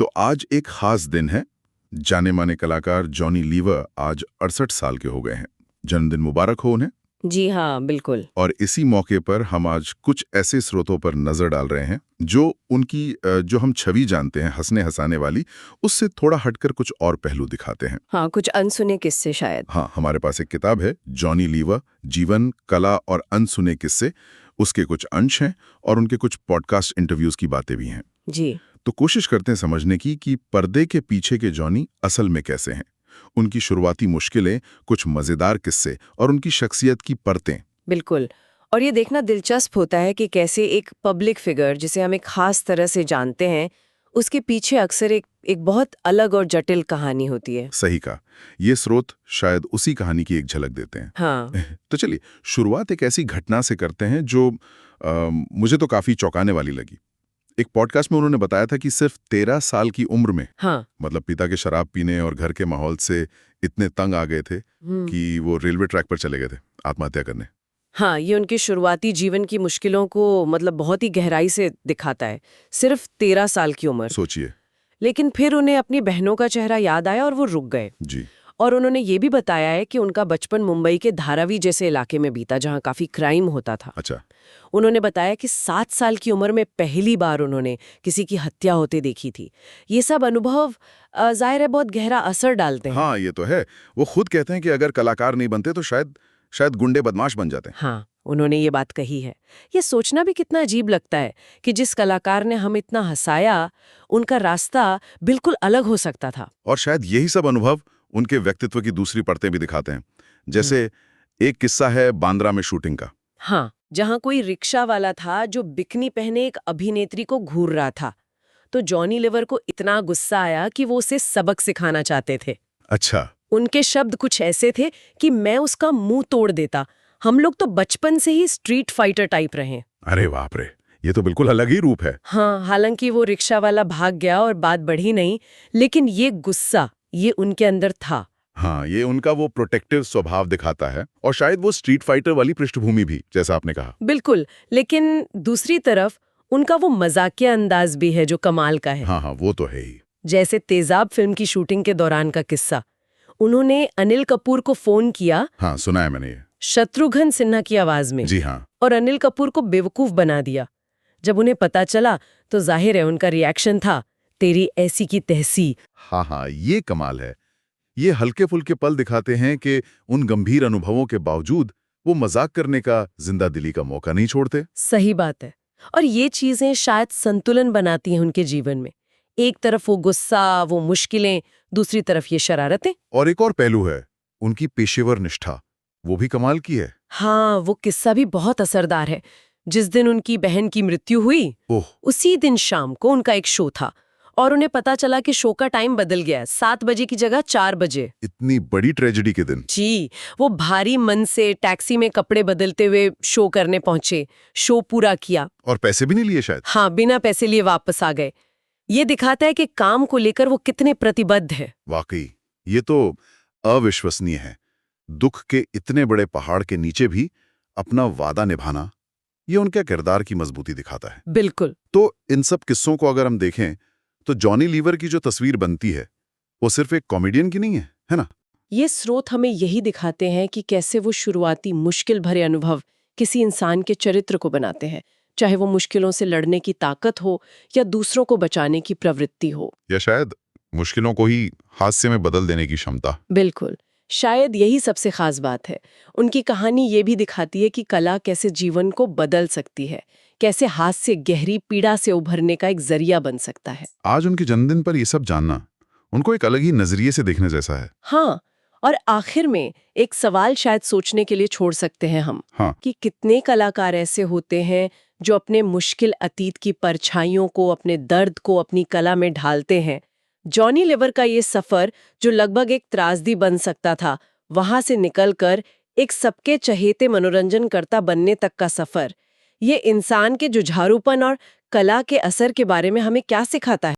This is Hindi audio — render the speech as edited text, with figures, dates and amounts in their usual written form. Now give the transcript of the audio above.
तो आज एक खास दिन है। जाने माने कलाकार जॉनी लीवर आज 68 साल के हो गए हैं। जन्मदिन मुबारक हो उन्हें। जी हाँ, बिल्कुल। और इसी मौके पर हम आज कुछ ऐसे स्रोतों पर नजर डाल रहे हैं जो उनकी जो हम छवि जानते हैं हंसने हंसाने वाली, उससे थोड़ा हटकर कुछ और पहलू दिखाते हैं। हाँ, कुछ अनसुने किस्से शायद। हाँ, हमारे पास एक किताब है, जॉनी लीवर, जीवन, कला और अनसुने किस्से। उसके कुछ अंश हैं और उनके कुछ पॉडकास्ट इंटरव्यूज की बातें भी हैं। जी। तो कोशिश करते हैं समझने की कि पर्दे के पीछे के जॉनी असल में कैसे हैं, उनकी शुरुआती मुश्किलें, कुछ मजेदार किस्से और उनकी शख्सियत की परतें। बिल्कुल। और ये देखना दिलचस्प होता है कि कैसे एक पब्लिक फिगर जिसे हम एक खास तरह से जानते हैं, उसके पीछे अक्सर एक बहुत अलग और जटिल कहानी होती है। सही कहा। ये स्रोत शायद उसी कहानी की एक झलक देते हैं। हाँ। तो चलिए शुरुआत एक ऐसी घटना से करते हैं जो मुझे तो काफी चौंकाने वाली लगी। एक पॉडकास्ट में उन्होंने बताया था कि सिर्फ 13 साल की उम्र में, हाँ। मतलब पिता के शराब पीने और घर के माहौल से इतने तंग आ गए थे कि वो रेलवे ट्रैक पर चले गए थे आत्महत्या करने। हाँ, ये उनके शुरुआती जीवन की मुश्किलों को मतलब बहुत ही गहराई से दिखाता है। सिर्फ 13 साल की उम्र। सोचिए। लेकिन फिर उन्हें अपनी बहनों का चेहरा याद आया और वो रुक गए। जी। और उन्होंने ये भी बताया है कि उनका बचपन मुंबई के धारावी जैसे इलाके में बीता, जहाँ काफी क्राइम होता था। अच्छा। उन्होंने बताया कि 7 साल की उम्र में पहली बार उन्होंने किसी की हत्या होते देखी थी। ये सब अनुभव जाहिर है बहुत गहरा असर डालते हैं। हाँ, ये तो है। वो खुद कहते हैं कि अगर कलाकार नहीं बनते तो शायद गुंडे बदमाश बन जाते हैं। हाँ, उन्होंने ये बात कही है। ये सोचना भी कितना अजीब लगता है कि जिस कलाकार ने हम इतना हंसाया, उनका रास्ता बिल्कुल अलग हो सकता था। और शायद यही सब अनुभव उनके व्यक्तित्व की दूसरी परतें भी दिखाते हैं। जैसे एक किस्सा है बांद्रा में शूटिंग का। हाँ, जहाँ कोई रिक्शा वाला था जो बिकनी पहने एक अभिनेत्री को घूर रहा था, तो जॉनी लीवर को इतना गुस्सा आया कि वो उसे सबक सिखाना चाहते थे। अच्छा। उनके शब्द कुछ ऐसे थे कि मैं उसका मुंह तोड़ देता। हम लोग तो बचपन से ही स्ट्रीट फाइटर टाइप रहे। अरे बाप रे, ये तो बिल्कुल अलग ही रूप है। हाँ, हालांकि वो रिक्शा वाला भाग गया और बात बढ़ी नहीं, लेकिन ये गुस्सा ये उनके अंदर था। हाँ, ये उनका वो प्रोटेक्टिव स्वभाव दिखाता है और शायद वो स्ट्रीट फाइटर वाली पृष्ठभूमि भी, जैसा आपने कहा। बिल्कुल, लेकिन दूसरी तरफ उनका वो मजाकिया अंदाज भी है जो कमाल का है। हाँ हाँ, वो तो है ही। जैसे तेजाब फिल्म की शूटिंग के दौरान का किस्सा। उन्होंने अनिल कपूर को फोन किया। हाँ, सुना है मैंने ये। शत्रुघ्न सिन्हा की आवाज में। जी हाँ। और अनिल कपूर को बेवकूफ बना दिया। जब उन्हें पता चला तो जाहिर है उनका रिएक्शन था, तेरी ऐसी की तहसी। हाँ हाँ, ये कमाल है। ये हल्के फुल्के पल दिखाते हैं कि उन गंभीर अनुभवों के बावजूद वो मजाक करने का, जिंदा दिली का मौका नहीं छोड़ते। सही बात है। और ये चीजें शायद संतुलन बनाती हैं उनके जीवन में। एक तरफ वो गुस्सा, वो मुश्किलें, दूसरी तरफ ये शरारतें। और एक और पहलू है, उनकी पेशेवर निष्ठा, वो भी कमाल की है। हाँ, वो किस्सा भी बहुत असरदार है। जिस दिन उनकी बहन की मृत्यु हुई, ओह। उसी दिन शाम को उनका एक शो था और उन्हें पता चला कि शो का टाइम बदल गया है, 7 बजे की जगह 4 बजे। इतनी बड़ी ट्रेजेडी के दिन। जी, वो भारी मन से टैक्सी में कपड़े बदलते हुए शो करने पहुंचे, शो पूरा किया। और पैसे भी नहीं लिए शायद। हाँ, बिना पैसे लिए वापस आ गए। ये दिखाता है कि काम को लेकर वो कितने प्रतिबद्ध है। वाकई, ये तो अविश्वसनीय है। दुख के इतने बड़े पहाड़ के नीचे भी अपना वादा निभाना, ये उनके किरदार की मजबूती दिखाता है। बिल्कुल। तो इन सब किस्सों को अगर हम देखें तो जॉनी लीवर की जो तस्वीर बनती है वो सिर्फ एक कॉमेडियन की नहीं है ना? ये स्रोत हमें यही दिखाते हैं कि कैसे वो शुरुआती मुश्किल भरे अनुभव किसी इंसान के चरित्र को बनाते हैं, चाहे वो मुश्किलों से लड़ने की ताकत हो या दूसरों को बचाने की प्रवृत्ति हो। या शायद मुश्किलों को ही हास्य में बदल देने की क्षमता। बिल्कुल, शायद यही सबसे खास बात है। उनकी कहानी ये भी दिखाती है कि कला कैसे जीवन को बदल सकती है, कैसे हास्य गहरी पीड़ा से उभरने का एक जरिया बन सकता है। आज उनके जन्मदिन पर ये सब जानना उनको एक अलग ही नजरिए से देखने जैसा है। हाँ, और आखिर में एक सवाल शायद सोचने के लिए छोड़ सकते हैं हम। हाँ। कि कितने कलाकार ऐसे होते हैं जो अपने मुश्किल अतीत की परछाइयों को, अपने दर्द को अपनी कला में ढालते हैं। जॉनी लीवर का ये सफर जो लगभग एक त्रासदी बन सकता था, वहां से निकलकर एक सबके चहेते मनोरंजनकर्ता बनने तक का सफर, ये इंसान के जुझारूपन और कला के असर के बारे में हमें क्या सिखाता है?